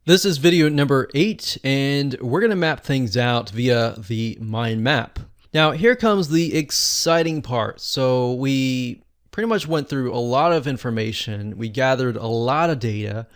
This is video number 8, and we're going to map things out via the mind map. Now, here comes the exciting part. So we pretty much went through a lot of information. We gathered a lot of data.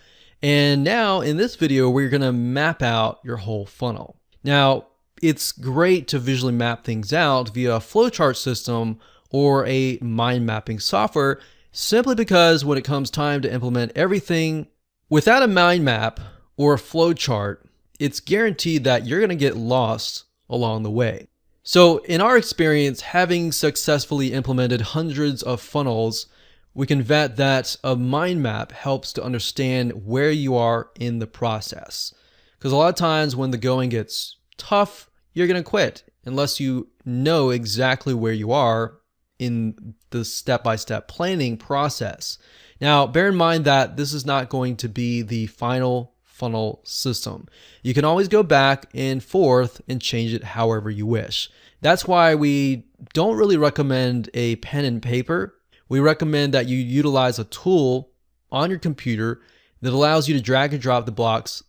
And now in this video, we're going to map out your whole funnel. Now, it's great to visually map things out via a flowchart system or a mind mapping software, simply because when it comes time to implement everything, without a mind map or a flowchart, it's guaranteed that you're going to get lost along the way. So in our experience, having successfully implemented hundreds of funnels, we can vet that a mind map helps to understand where you are in the process. Because a lot of times when the going gets tough, you're going to quit unless you know exactly where you are in the step-by-step planning process. Now, bear in mind that this is not going to be the final funnel system. You can always go back and forth and change it however you wish. That's why we don't really recommend a pen and paper. We recommend that you utilize a tool on your computer that allows you to drag and drop the blocks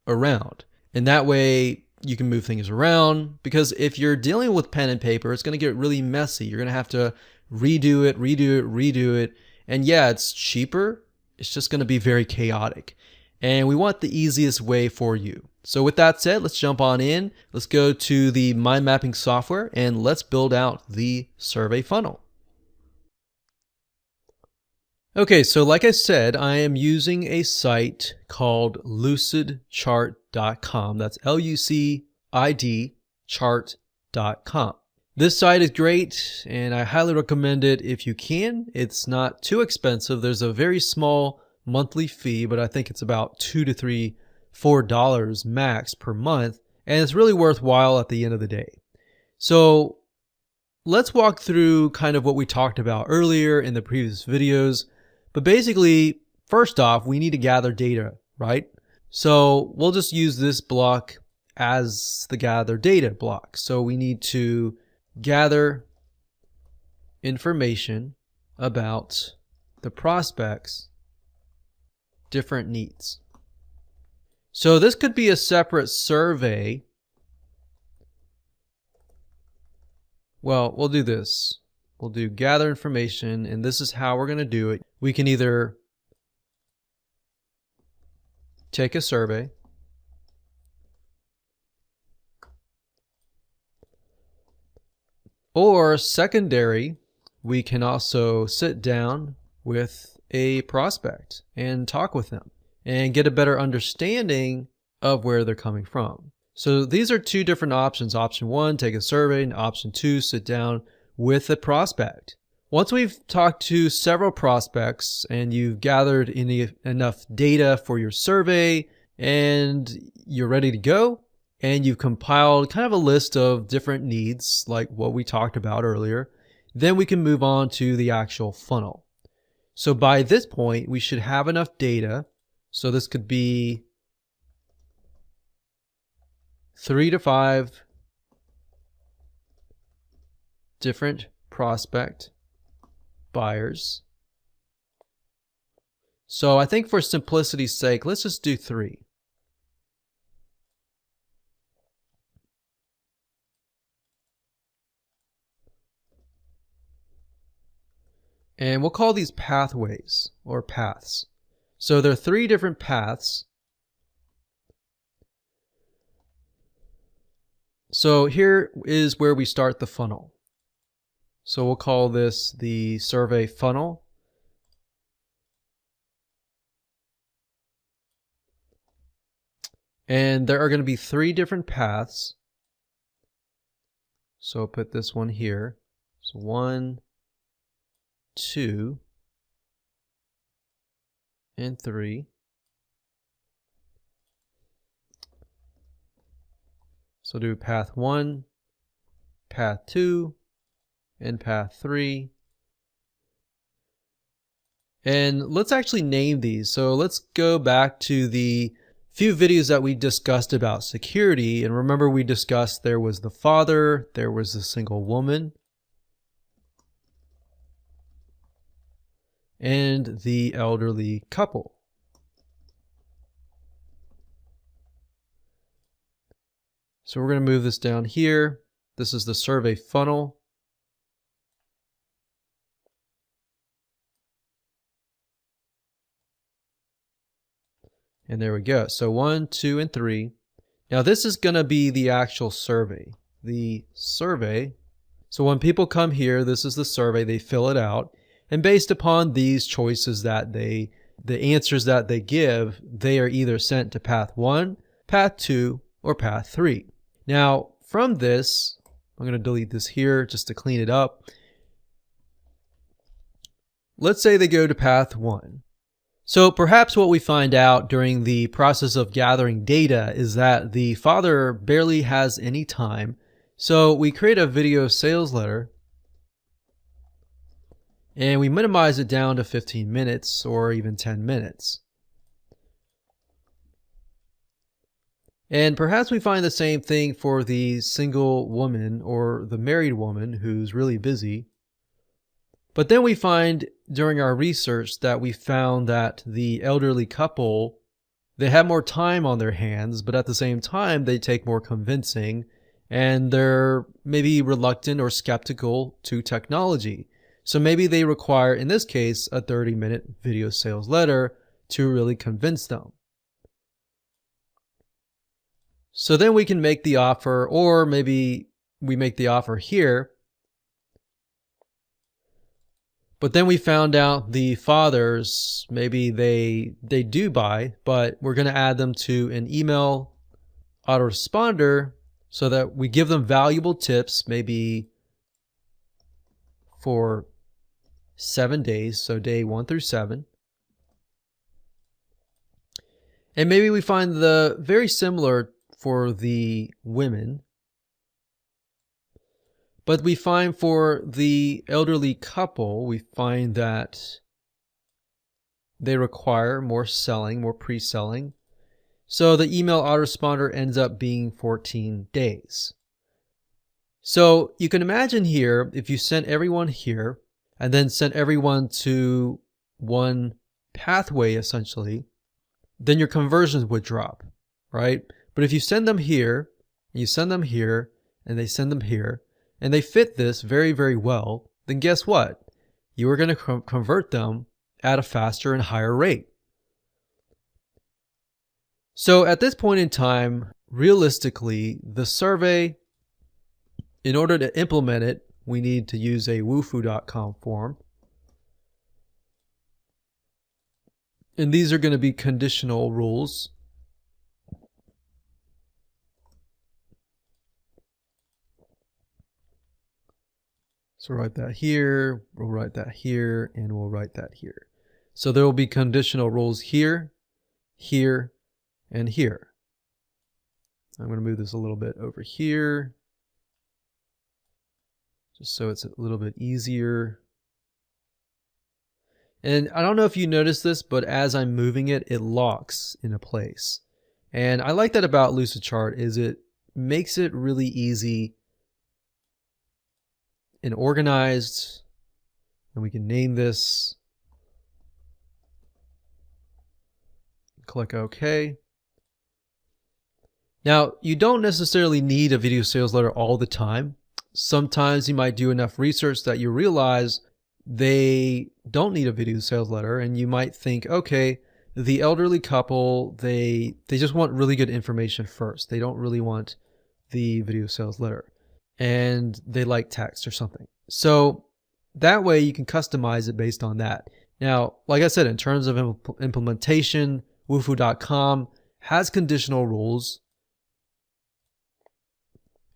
around. And that way you can move things around, because if you're dealing with pen and paper, it's going to get really messy. You're going to have to redo it. And yeah, it's cheaper. It's just going to be very chaotic. And we want the easiest way for you. So with that said, let's jump on in. Let's go to the mind mapping software and let's build out the survey funnel. Okay, so like I said, I am using a site called lucidchart.com. That's L-U-C-I-D chart.com. This site is great and I highly recommend it if you can. It's not too expensive. There's a very small monthly fee, but I think it's about $2 to $4 max per month, and it's really worthwhile at the end of the day. So let's walk through kind of what we talked about earlier in the previous videos. But basically, first off, we need to gather data, right? So we'll just use this block as the gather data block. So we need to gather information about the prospect's different needs. So this could be a separate survey. Well, we'll do this. We'll do gather information, and this is how we're going to do it. We can either take a survey, or secondary, we can also sit down with a prospect and talk with them and get a better understanding of where they're coming from. So these are two different options. Option 1, take a survey, and option 2, sit down with a prospect. Once we've talked to several prospects and you've gathered enough data for your survey and you're ready to go, and you've compiled kind of a list of different needs like what we talked about earlier, then we can move on to the actual funnel. So by this point, we should have enough data. So this could be 3 to 5 different prospect buyers. So I think for simplicity's sake, let's just do 3. And we'll call these pathways or paths. So there are 3 different paths. So here is where we start the funnel. So we'll call this the survey funnel. And there are going to be 3 different paths. So I'll put this one here. So 1, 2, and 3. So do path 1, path 2, and path 3. And let's actually name these. So let's go back to the few videos that we discussed about security. And remember, we discussed there was the father, there was the single woman, and the elderly couple. So we're going to move this down here. This is the survey funnel. And there we go. So 1, 2, and 3. Now this is going to be the actual survey. The survey. So when people come here, this is the survey. They fill it out. And based upon these choices that the answers that they give, they are either sent to path 1, path 2, or path 3. Now from this, I'm going to delete this here just to clean it up. Let's say they go to path 1. So perhaps what we find out during the process of gathering data is that the father barely has any time. So we create a video sales letter and we minimize it down to 15 minutes or even 10 minutes. And perhaps we find the same thing for the single woman or the married woman who's really busy. But then we find during our research that we found that the elderly couple, they have more time on their hands, but at the same time, they take more convincing and they're maybe reluctant or skeptical to technology. So maybe they require, in this case, a 30-minute video sales letter to really convince them. So then we can make the offer, or maybe we make the offer here. But then we found out the fathers, maybe they do buy, but we're going to add them to an email autoresponder so that we give them valuable tips, maybe for 7 days, so day 1 through 7. And maybe we find the very similar for the women. But we find for the elderly couple, we find that they require more selling, more pre-selling. So the email autoresponder ends up being 14 days. So you can imagine here, if you sent everyone here and then sent everyone to one pathway essentially, then your conversions would drop, right? But if you send them here, and you send them here, and they send them here, and they fit this very, very well, then guess what? You are going to convert them at a faster and higher rate. So at this point in time, realistically, the survey, in order to implement it, we need to use a wufoo.com form. And these are going to be conditional rules. So write that here, we'll write that here, and we'll write that here. So there will be conditional rules here, here, and here. I'm going to move this a little bit over here, just so it's a little bit easier. And I don't know if you noticed this, but as I'm moving it, it locks into place. And I like that about Lucidchart is it makes it really easy and organized, and we can name this. Click OK. Now, you don't necessarily need a video sales letter all the time. Sometimes you might do enough research that you realize they don't need a video sales letter, and you might think, okay, the elderly couple, they just want really good information first. They don't really want the video sales letter, and they like text or something. So that way you can customize it based on that. Now, like I said, in terms of implementation, wufoo.com has conditional rules.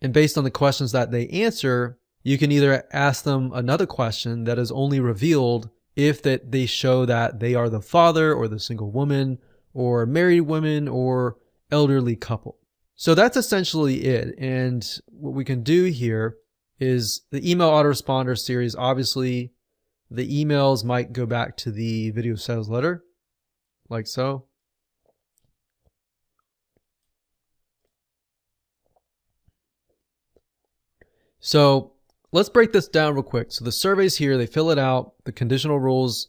And based on the questions that they answer, you can either ask them another question that is only revealed if that they show that they are the father or the single woman or married women or elderly couple. So that's essentially it. And what we can do here is the email autoresponder series. Obviously, the emails might go back to the video sales letter, like so. So let's break this down real quick. So the survey's here, they fill it out, the conditional rules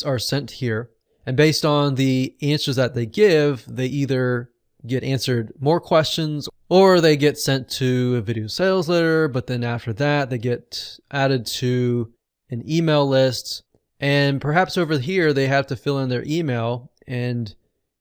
are sent here, and based on the answers that they give, they either get answered more questions, or they get sent to a video sales letter, but then after that, they get added to an email list. And perhaps over here, they have to fill in their email. And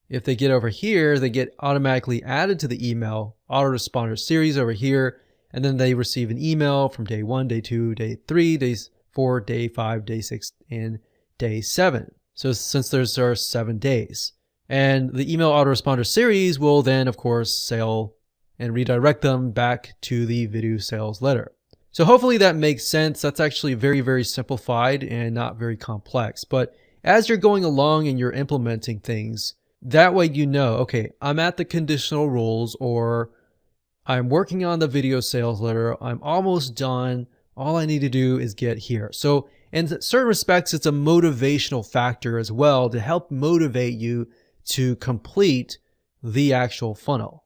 if they get over here, they get automatically added to the email autoresponder series over here. And then they receive an email from day 1, day 2, day 3, day 4, day 5, day 6, and day 7. So since there are 7 days. And the email autoresponder series will then, of course, sail and redirect them back to the video sales letter. So hopefully that makes sense. That's actually very, very simplified and not very complex. But as you're going along and you're implementing things, that way you know, okay, I'm at the conditional rules, or I'm working on the video sales letter. I'm almost done. All I need to do is get here. So in certain respects, it's a motivational factor as well to help motivate you to complete the actual funnel.